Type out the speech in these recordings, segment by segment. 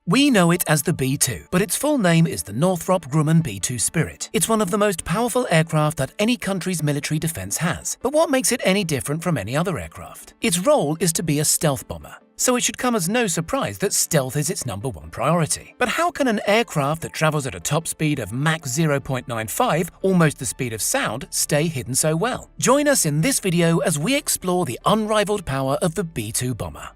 We know it as the B-2, but its full name is the Northrop Grumman B-2 Spirit. It's one of the most powerful aircraft that any country's military defense has. But what makes it any different from any other aircraft? Its role is to be a stealth bomber. So it should come as no surprise that stealth is its #1 priority. But how can an aircraft that travels at a top speed of Mach 0.95, almost the speed of sound, stay hidden so well? Join us in this video as we explore the unrivaled power of the B-2 bomber.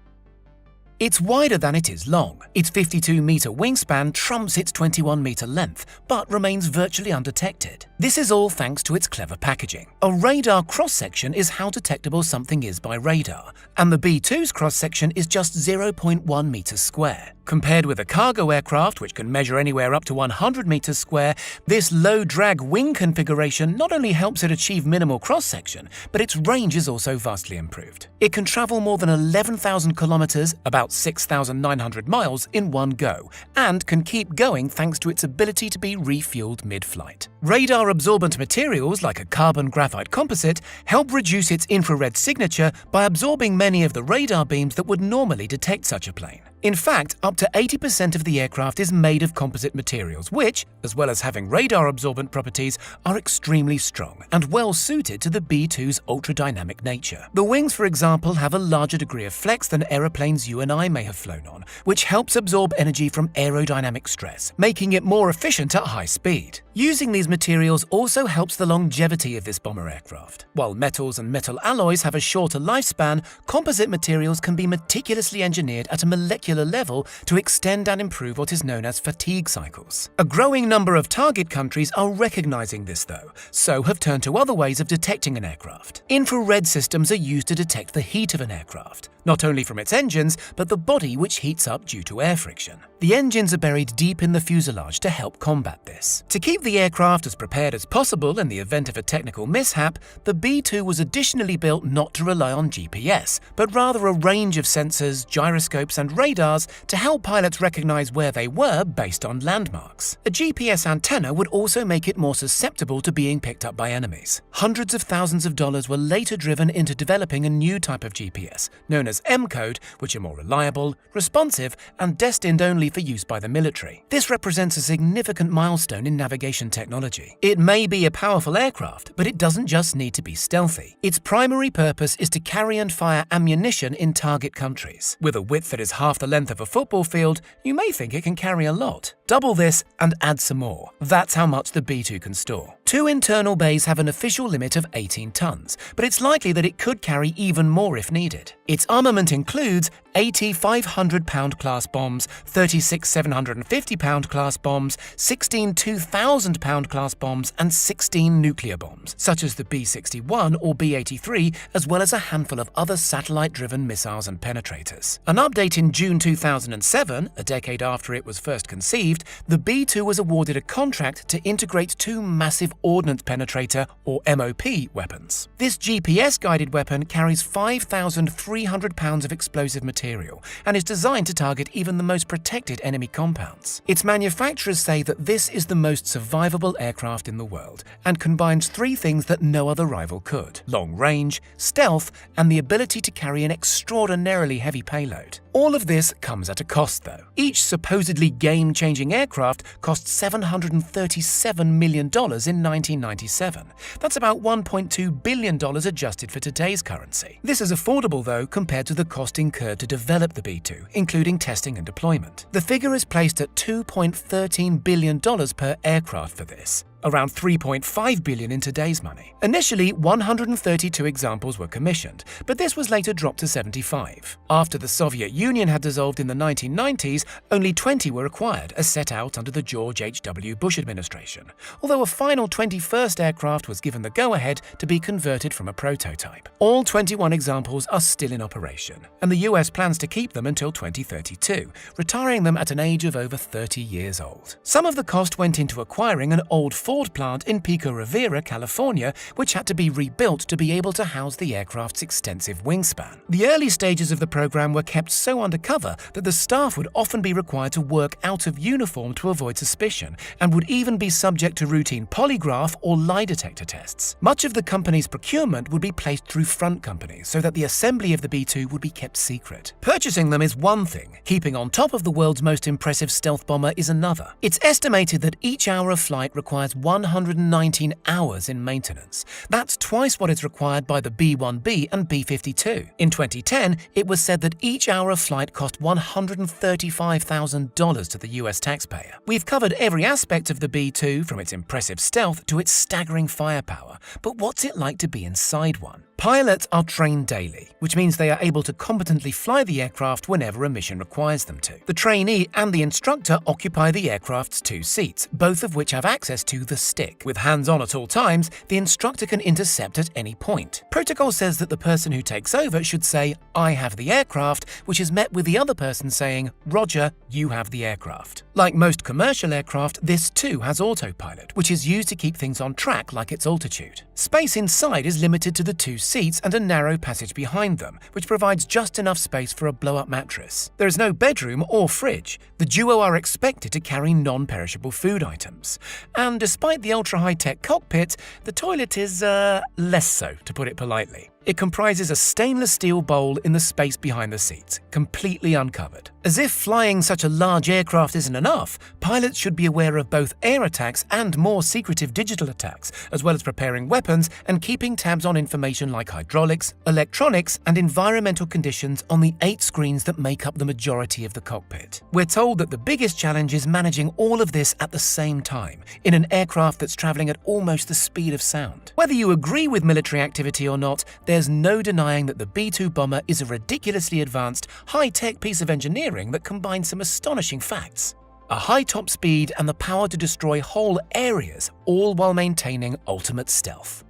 It's wider than it is long. Its 52-meter wingspan trumps its 21-meter length, but remains virtually undetected. This is all thanks to its clever packaging. A radar cross-section is how detectable something is by radar, and the B-2's cross-section is just 0.1 meters square. Compared with a cargo aircraft, which can measure anywhere up to 100 meters square, this low-drag wing configuration not only helps it achieve minimal cross-section, but its range is also vastly improved. It can travel more than 11,000 kilometers, about 6,900 miles, in one go, and can keep going thanks to its ability to be refueled mid-flight. Radar-absorbent materials like a carbon graphite composite help reduce its infrared signature by absorbing many of the radar beams that would normally detect such a plane. In fact, up to 80% of the aircraft is made of composite materials which, as well as having radar-absorbent properties, are extremely strong and well-suited to the B-2's ultra-dynamic nature. The wings, for example, have a larger degree of flex than aeroplanes you and I may have flown on, which helps absorb energy from aerodynamic stress, making it more efficient at high speed. Using these materials also helps the longevity of this bomber aircraft. While metals and metal alloys have a shorter lifespan, composite materials can be meticulously engineered at a molecular level to extend and improve what is known as fatigue cycles. A growing number of target countries are recognizing this though, so have turned to other ways of detecting an aircraft. Infrared systems are used to detect the heat of an aircraft, not only from its engines, but the body which heats up due to air friction. The engines are buried deep in the fuselage to help combat this. To keep the aircraft as prepared as possible in the event of a technical mishap, the B-2 was additionally built not to rely on GPS, but rather a range of sensors, gyroscopes and radars to help pilots recognize where they were based on landmarks. A GPS antenna would also make it more susceptible to being picked up by enemies. Hundreds of thousands of dollars were later driven into developing a new type of GPS, known as M-code, which are more reliable, responsive, and destined only for use by the military. This represents a significant milestone in navigation technology. It may be a powerful aircraft, but it doesn't just need to be stealthy. Its primary purpose is to carry and fire ammunition in target countries. With a width that is half the length of a football field, you may think it can carry a lot. Double this and add some more. That's how much the B-2 can store. 2 internal bays have an official limit of 18 tons, but it's likely that it could carry even more if needed. Its armament includes 80 500-pound class bombs, 36 750-pound class bombs, 16 2,000-pound class bombs, and 16 nuclear bombs, such as the B-61 or B-83, as well as a handful of other satellite-driven missiles and penetrators. An update in June 2007, a decade after it was first conceived, the B-2 was awarded a contract to integrate 2 massive ordnance penetrator, or MOP, weapons. This GPS-guided weapon carries 5,300 pounds of explosive material and is designed to target even the most protected enemy compounds. Its manufacturers say that this is the most survivable aircraft in the world and combines 3 things that no other rival could: long range, stealth, and the ability to carry an extraordinarily heavy payload. All of this comes at a cost though. Each supposedly game-changing aircraft cost $737 million in 1997. That's about $1.2 billion adjusted for today's currency. This is affordable though compared to the cost incurred to develop the B-2, including testing and deployment. The figure is placed at $2.13 billion per aircraft for this, around $3.5 billion in today's money. Initially, 132 examples were commissioned, but this was later dropped to 75. After the Soviet Union had dissolved in the 1990s, only 20 were acquired, as set out under the George H.W. Bush administration, although a final 21st aircraft was given the go-ahead to be converted from a prototype. All 21 examples are still in operation, and the US plans to keep them until 2032, retiring them at an age of over 30 years old. Some of the cost went into acquiring an old Ford plant in Pico Rivera, California, which had to be rebuilt to be able to house the aircraft's extensive wingspan. The early stages of the program were kept so undercover that the staff would often be required to work out of uniform to avoid suspicion, and would even be subject to routine polygraph or lie detector tests. Much of the company's procurement would be placed through front companies so that the assembly of the B-2 would be kept secret. Purchasing them is one thing. Keeping on top of the world's most impressive stealth bomber is another. It's estimated that each hour of flight requires 119 hours in maintenance. That's twice what is required by the B-1B and B-52. In 2010, it was said that each hour of flight cost $135,000 to the US taxpayer. We've covered every aspect of the B-2, from its impressive stealth to its staggering firepower, but what's it like to be inside one? Pilots are trained daily, which means they are able to competently fly the aircraft whenever a mission requires them to. The trainee and the instructor occupy the aircraft's 2 seats, both of which have access to the stick. With hands-on at all times, the instructor can intercept at any point. Protocol says that the person who takes over should say, "I have the aircraft," which is met with the other person saying, "Roger, you have the aircraft." Like most commercial aircraft, this too has autopilot, which is used to keep things on track like its altitude. Space inside is limited to the 2 seats and a narrow passage behind them, which provides just enough space for a blow-up mattress. There is no bedroom or fridge. The duo are expected to carry non-perishable food items. And despite the ultra-high-tech cockpit, the toilet is, less so, to put it politely. It comprises a stainless steel bowl in the space behind the seats, completely uncovered. As if flying such a large aircraft isn't enough, pilots should be aware of both air attacks and more secretive digital attacks, as well as preparing weapons and keeping tabs on information like hydraulics, electronics, and environmental conditions on the 8 screens that make up the majority of the cockpit. We're told that the biggest challenge is managing all of this at the same time, in an aircraft that's traveling at almost the speed of sound. Whether you agree with military activity or not, there's no denying that the B-2 bomber is a ridiculously advanced, high-tech piece of engineering that combines some astonishing facts. A high top speed and the power to destroy whole areas, all while maintaining ultimate stealth.